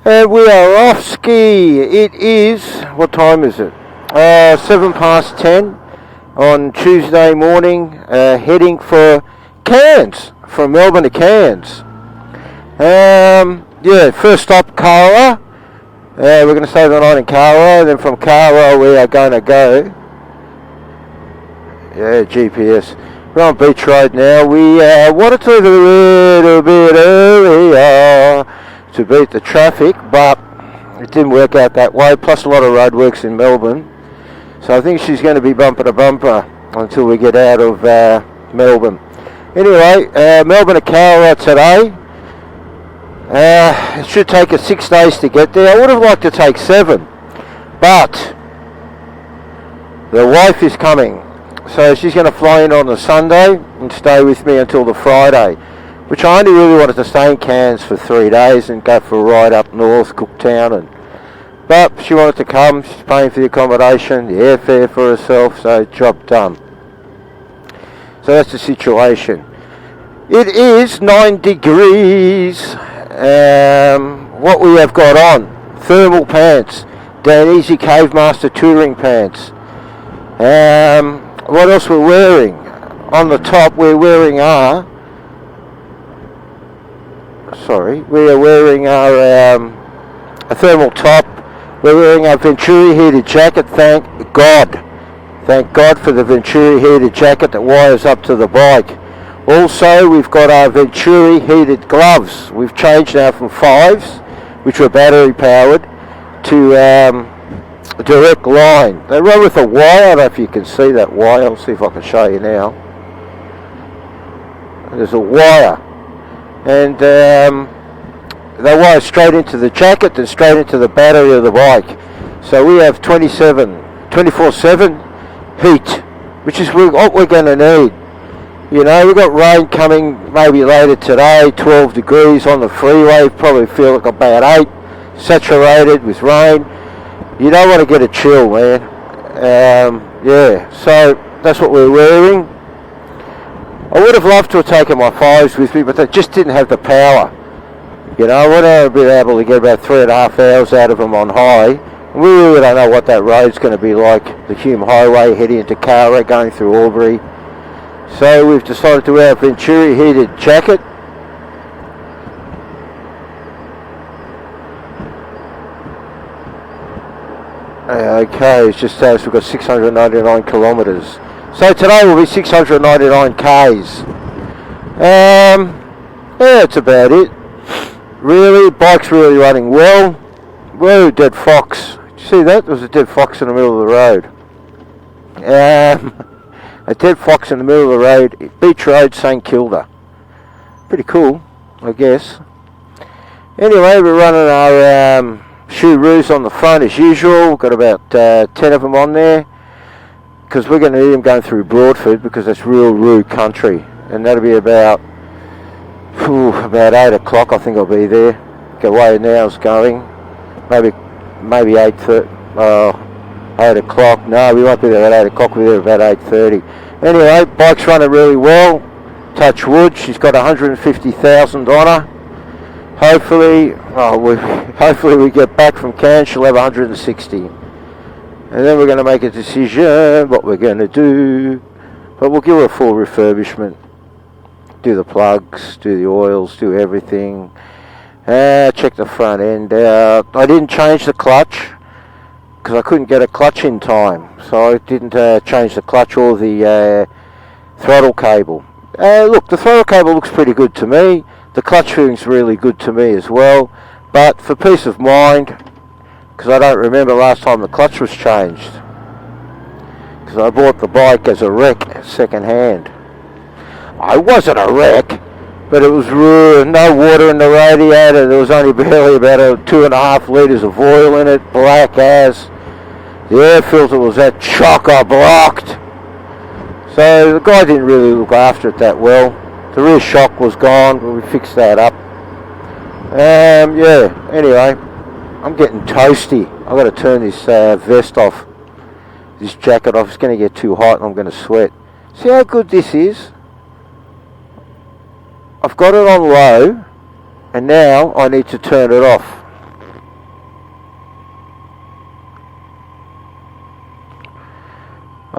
And we are off ski. It is, what time is it? 10:07 on Tuesday morning, heading for Cairns, from Melbourne to Cairns. First stop Cowra. We're going to stay the night in Cowra, then from Cowra we are going to go. GPS. We're on Beach Road now. We wanted to leave a little bit earlier to beat the traffic, but it didn't work out that way, plus a lot of roadworks in Melbourne. So I think she's going to be bumper to bumper until we get out of Melbourne. Anyway, Melbourne to Cowra today. It should take us 6 days to get there. I would have liked to take 7, but the wife is coming. So she's going to fly in on the Sunday and stay with me until the Friday, which I only really wanted to stay in Cairns for 3 days and go for a ride up north, Cooktown. But she wanted to come. She's paying for the accommodation, the airfare for herself, so job done. So that's the situation. It is 9 degrees. What we have got on, thermal pants, Dan Easy Cave Master touring pants. What else we're wearing? On the top we're wearing we are wearing our a thermal top. We're wearing our Venturi heated jacket, thank God. Thank God for the Venturi heated jacket that wires up to the bike. Also, we've got our Venturi heated gloves. We've changed now from 5s, which were battery powered, to a direct line. They run with a wire. I don't know if you can see that wire. I'll see if I can show you now. There's a wire, and they wire straight into the jacket and straight into the battery of the bike. So we have 24/7 heat, which is what we're going to need. You know, we've got rain coming maybe later today, 12 degrees on the freeway, probably feel like about 8, saturated with rain. You don't want to get a chill, man. So that's what we're wearing. I would have loved to have taken my 5s with me, but they just didn't have the power. You know, I would have been able to get about 3.5 hours out of them on high. We really don't know what that road's going to be like, the Hume Highway heading into Cowra, going through Albury. So we've decided to wear a Venturi heated jacket. Okay, it's just as we've got 699 kilometres. So today will be 699 Ks. That's about it. Really, bike's really running well. Whoa, dead fox. Did you see that? There was a dead fox in the middle of the road. A dead fox in the middle of the road, Beach Road, St Kilda. Pretty cool, I guess. Anyway, we're running our shoe-roos on the front as usual. We've got about 10 of them on there, because we're going to need them going through Broadford, because that's real rude country. And that'll be about 8 o'clock, I think I'll be there. Get away now, it's going. Maybe 8:30. 8 o'clock. No, we won't be there at 8 o'clock. We'll be there about 8:30. Anyway, bike's running really well. Touch wood. She's got 150,000 on her. Hopefully we get back from Cairns, she'll have 160. And then we're going to make a decision what we're going to do. But we'll give her a full refurbishment. Do the plugs, do the oils, do everything. Check the front end out. I didn't change the clutch, because I couldn't get a clutch in time, so I didn't change the clutch or the throttle cable. Look, the throttle cable looks pretty good to me. The clutch fitting's really good to me as well. But for peace of mind, because I don't remember last time the clutch was changed, because I bought the bike as a wreck second hand. I wasn't a wreck, but it was no water in the radiator. There was only barely about 2.5 litres of oil in it, black as. The air filter was that chock-a-blocked. So the guy didn't really look after it that well. The rear shock was gone, but we fixed that up. Anyway, I'm getting toasty. I've got to turn this vest off, this jacket off. It's going to get too hot and I'm going to sweat. See how good this is? I've got it on low, and now I need to turn it off.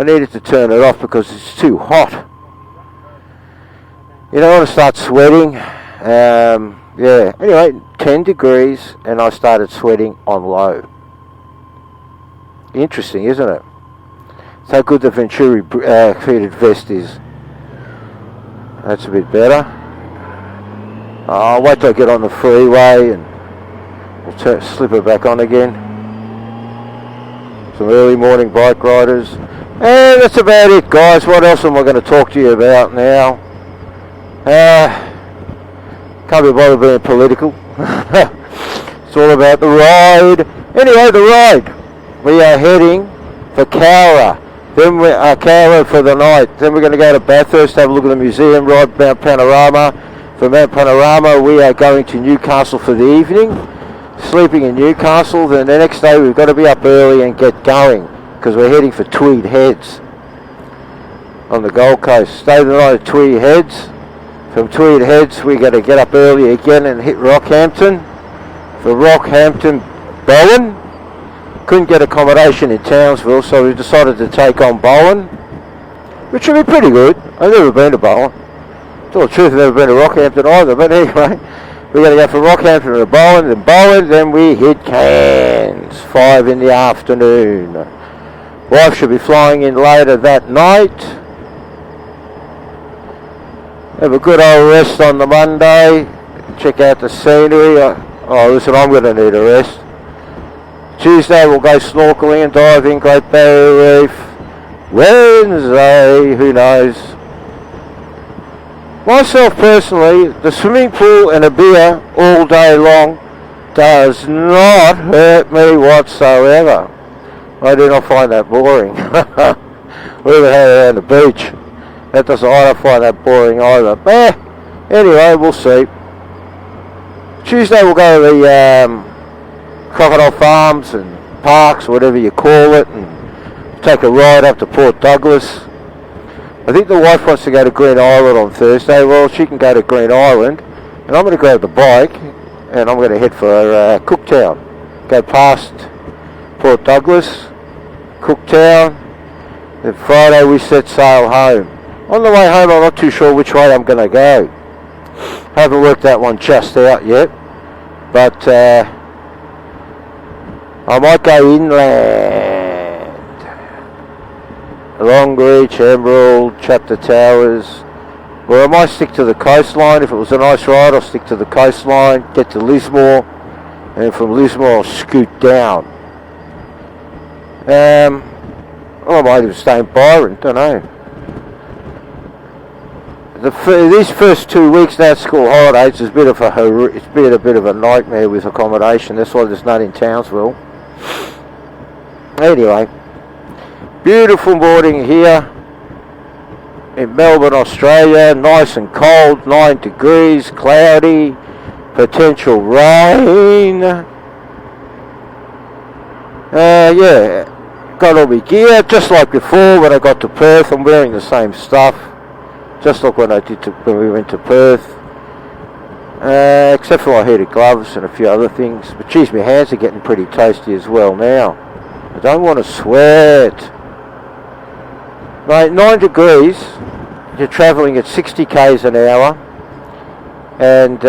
I needed to turn it off because it's too hot. You don't want to start sweating. Yeah, anyway, 10 degrees and I started sweating on low. Interesting, isn't it? It's how good the Venturi heated vest is. That's a bit better. I'll wait till I get on the freeway and we'll slip it back on again. Some early morning bike riders. And that's about it, guys. What else am I going to talk to you about now? Can't be bothered being political. It's all about the ride. Anyway, the ride. We are heading for Cowra. Then we are Cowra for the night. Then we're going to go to Bathurst, have a look at the museum, ride Mount Panorama. From Mount Panorama, we are going to Newcastle for the evening. Sleeping in Newcastle. Then the next day, we've got to be up early and get going because we're heading for Tweed Heads on the Gold Coast. Stay the night at Tweed Heads. From Tweed Heads, we got to get up early again and hit Rockhampton. For Rockhampton, Bowen. Couldn't get accommodation in Townsville, so we decided to take on Bowen, which would be pretty good. I've never been to Bowen. To tell the truth, I've never been to Rockhampton either, but anyway, we're going to go from Rockhampton to Bowen, then we hit Cairns, 5 in the afternoon. Wife should be flying in later that night. Have a good old rest on the Monday. Check out the scenery. Oh, listen, I'm going to need a rest. Tuesday we'll go snorkeling and diving, Great Barrier Reef. Wednesday, who knows. Myself personally, the swimming pool and a beer all day long does not hurt me whatsoever. I do not find that boring. We even had it on the beach. I don't find that boring either. But anyway, we'll see. Tuesday we'll go to the Crocodile Farms and Parks, whatever you call it, and take a ride up to Port Douglas. I think the wife wants to go to Green Island on Thursday. Well, she can go to Green Island, and I'm going to grab the bike, and I'm going to head for Cooktown. Go past Port Douglas, Cooktown, then Friday we set sail home. On the way home, I'm not too sure which way I'm going to go. Haven't worked that one just out yet, but I might go inland. Longreach, Emerald, Chapter Towers. Or I might stick to the coastline. If it was a nice ride, I'll stick to the coastline, get to Lismore, and from Lismore I'll scoot down. Or I might even stay in Byron, don't know. These first 2 weeks now, school holidays, it's been a bit of a nightmare with accommodation. That's why there's none in Townsville. Anyway, beautiful morning here in Melbourne, Australia. Nice and cold, 9 degrees, cloudy, potential rain. Yeah, got all my gear, just like before when I got to Perth. I'm wearing the same stuff. Just like when we went to Perth, except for my heated gloves and a few other things. But geez, my hands are getting pretty toasty as well now. I don't want to sweat. Mate, 9 degrees, you're travelling at 60 k's an hour, and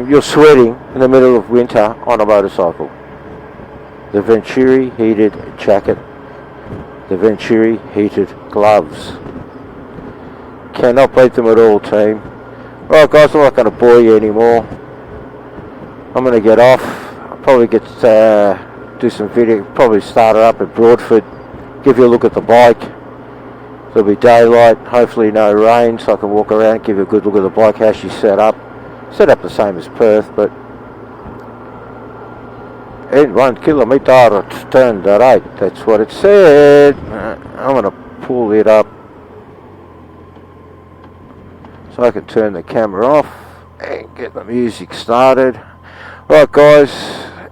you're sweating in the middle of winter on a motorcycle. The Venturi heated jacket, the Venturi heated gloves. Cannot beat them at all, team. Right, guys, I'm not going to bore you anymore. I'm going to get off. I'll probably do some video. Probably start it up at Broadford. Give you a look at the bike. There'll be daylight. Hopefully no rain, so I can walk around, give you a good look at the bike, how she's set up. Set up the same as Perth, but in 1 kilometre turn the right. That's what it said. I'm going to pull it up so I can turn the camera off and get the music started. Right, guys,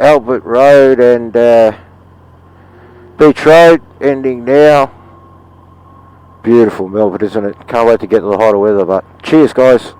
Albert Road and Beach Road ending now. Beautiful Melbourne, isn't it? Can't wait to get to the hotter weather, but cheers, guys.